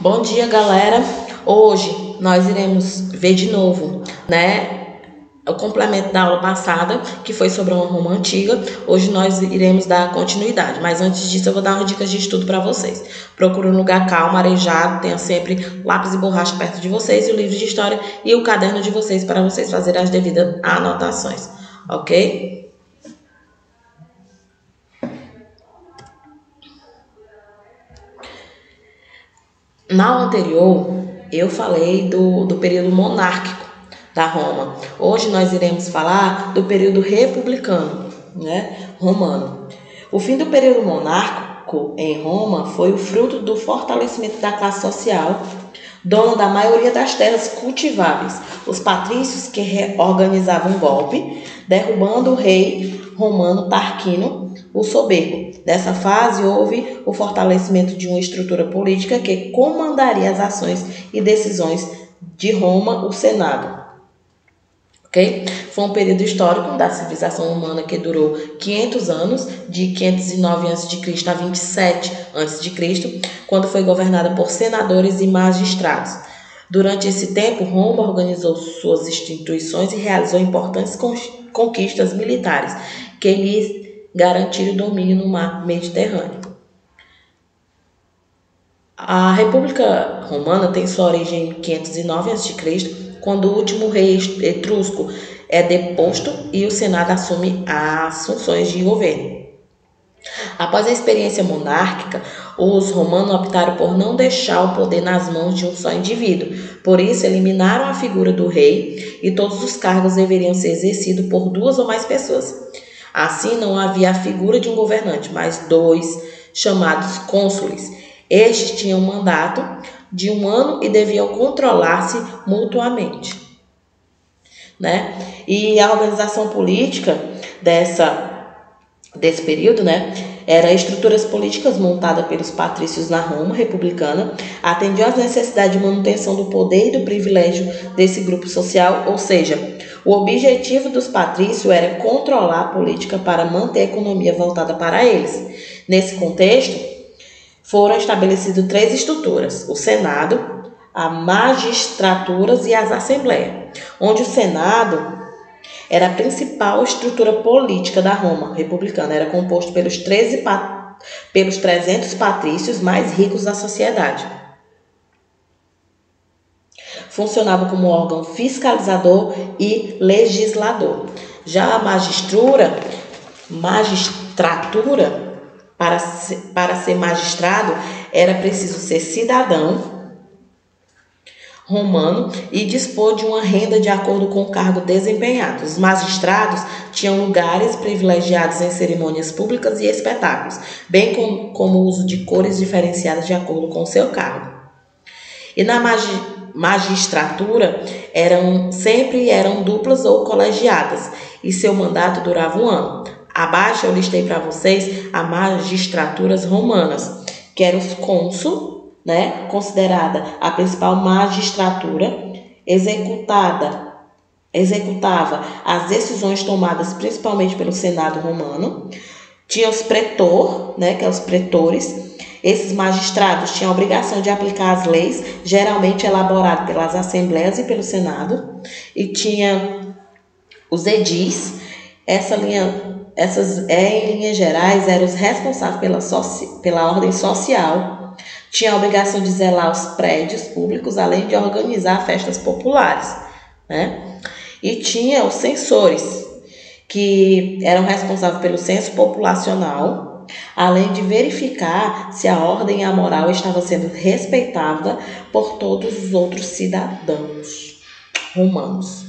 Bom dia, galera. Hoje nós iremos ver de novo, o complemento da aula passada, que foi sobre uma Roma antiga. Hoje nós iremos dar continuidade, mas antes disso eu vou dar umas dicas de estudo para vocês. Procure um lugar calmo, arejado, tenha sempre lápis e borracha perto de vocês e o livro de história e o caderno de vocês para vocês fazerem as devidas anotações, ok? Na aula anterior, eu falei do período monárquico da Roma. Hoje nós iremos falar do período republicano, romano. O fim do período monárquico em Roma foi o fruto do fortalecimento da classe social, dona da maioria das terras cultiváveis, os patrícios que organizavam um golpe, derrubando o rei romano Tarquino, o soberbo. Dessa fase, houve o fortalecimento de uma estrutura política que comandaria as ações e decisões de Roma, o Senado. Okay? Foi um período histórico da civilização humana que durou 500 anos, de 509 a.C. a 27 a.C., quando foi governada por senadores e magistrados. Durante esse tempo, Roma organizou suas instituições e realizou importantes conquistas militares que lhes garantiram o domínio no mar Mediterrâneo. A República Romana tem sua origem em 509 a.C., quando o último rei etrusco é deposto e o Senado assume as funções de governo. Após a experiência monárquica, os romanos optaram por não deixar o poder nas mãos de um só indivíduo. Por isso, eliminaram a figura do rei e todos os cargos deveriam ser exercidos por duas ou mais pessoas. Assim, não havia a figura de um governante, mas dois, chamados cônsules. Estes tinham mandato de 1 ano e deviam controlar-se mutuamente. E a organização política desse período, era estruturas políticas montadas pelos patrícios na Roma republicana, atendiam às necessidades de manutenção do poder e do privilégio desse grupo social, ou seja, o objetivo dos patrícios era controlar a política para manter a economia voltada para eles. Nesse contexto, foram estabelecidas 3 estruturas: o Senado, a magistraturas e as assembleias, onde o Senado era a principal estrutura política da Roma republicana, era composto pelos 300 patrícios mais ricos da sociedade. Funcionava como órgão fiscalizador e legislador. Já a magistratura, para ser magistrado, era preciso ser cidadão romano e dispor de uma renda de acordo com o cargo desempenhado. Os magistrados tinham lugares privilegiados em cerimônias públicas e espetáculos, bem como o uso de cores diferenciadas de acordo com o seu cargo. E na magistratura sempre eram duplas ou colegiadas, e seu mandato durava 1 ano. Abaixo eu listei para vocês as magistraturas romanas, que eram os cônsul, considerada a principal magistratura, executava as decisões tomadas principalmente pelo Senado romano. Tinha os pretor, que são os pretores. Esses magistrados tinham a obrigação de aplicar as leis, geralmente elaboradas pelas assembleias e pelo Senado. E tinha os edis. Essas, em linhas gerais, eram os responsáveis pela ordem social. Tinha a obrigação de zelar os prédios públicos, além de organizar festas populares. E tinha os censores, que eram responsáveis pelo censo populacional, além de verificar se a ordem e a moral estavam sendo respeitadas por todos os outros cidadãos romanos.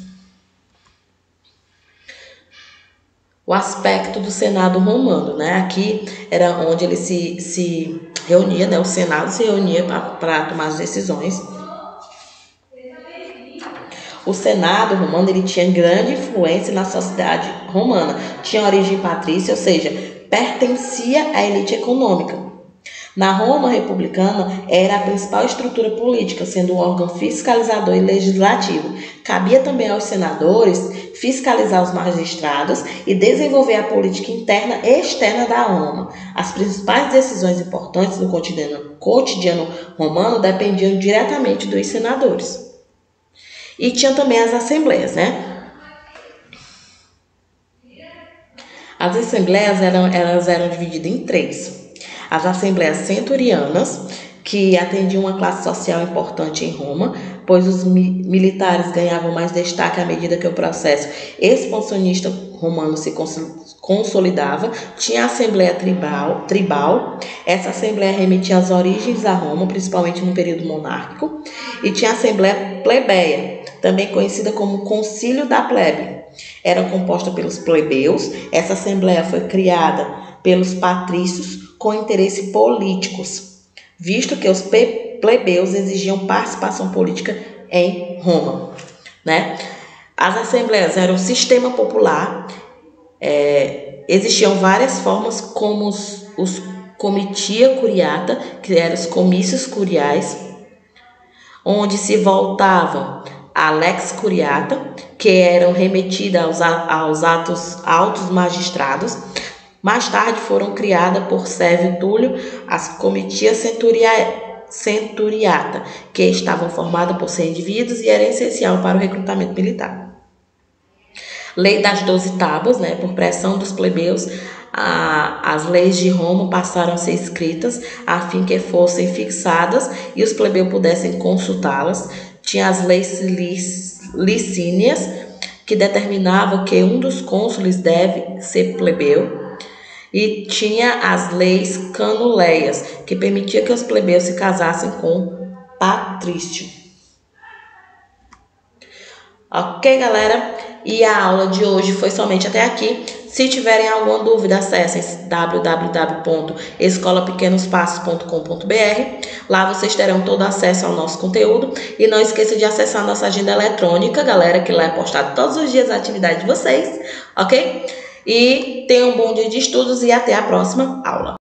O aspecto do Senado romano, aqui era onde ele se reunia, o Senado se reunia para tomar as decisões. O Senado romano ele tinha grande influência na sociedade romana, tinha origem patrícia, ou seja, pertencia à elite econômica. Na Roma republicana, era a principal estrutura política, sendo um órgão fiscalizador e legislativo. Cabia também aos senadores fiscalizar os magistrados e desenvolver a política interna e externa da Roma. As principais decisões importantes do cotidiano romano dependiam diretamente dos senadores. E tinha também as assembleias, né? As assembleias eram divididas em três. As assembleias centurianas, que atendiam uma classe social importante em Roma, pois os militares ganhavam mais destaque à medida que o processo expansionista romano se consolidava. Tinha a Assembleia Tribal. Essa Assembleia remetia às origens da Roma, principalmente no período monárquico. E tinha a Assembleia Plebeia, também conhecida como Concílio da Plebe. Era composta pelos plebeus. Essa Assembleia foi criada pelos patrícios com interesses políticos, visto que os plebeus exigiam participação política em Roma, né? As assembleias eram um sistema popular, existiam várias formas, como os comitia curiata, que eram os comícios curiais, onde se voltavam a lex curiata, que eram remetidas aos autos magistrados. Mais tarde foram criadas por Sérvio Túlio as comitia centuriata, que estavam formadas por 100 indivíduos e era essencial para o recrutamento militar. Lei das 12 tábuas, né, por pressão dos plebeus, as leis de Roma passaram a ser escritas a fim que fossem fixadas e os plebeus pudessem consultá-las. Tinha as leis licínias, que determinavam que um dos cônsules deve ser plebeu. E tinha as leis canuleias, que permitia que os plebeus se casassem com patrício. Ok, galera? E a aula de hoje foi somente até aqui. Se tiverem alguma dúvida, acessem www.escolapequenospassos.com.br. Lá vocês terão todo acesso ao nosso conteúdo. E não esqueça de acessar nossa agenda eletrônica, galera, que lá é postado todos os dias a atividade de vocês, ok? E tenham um bom dia de estudos e até a próxima aula.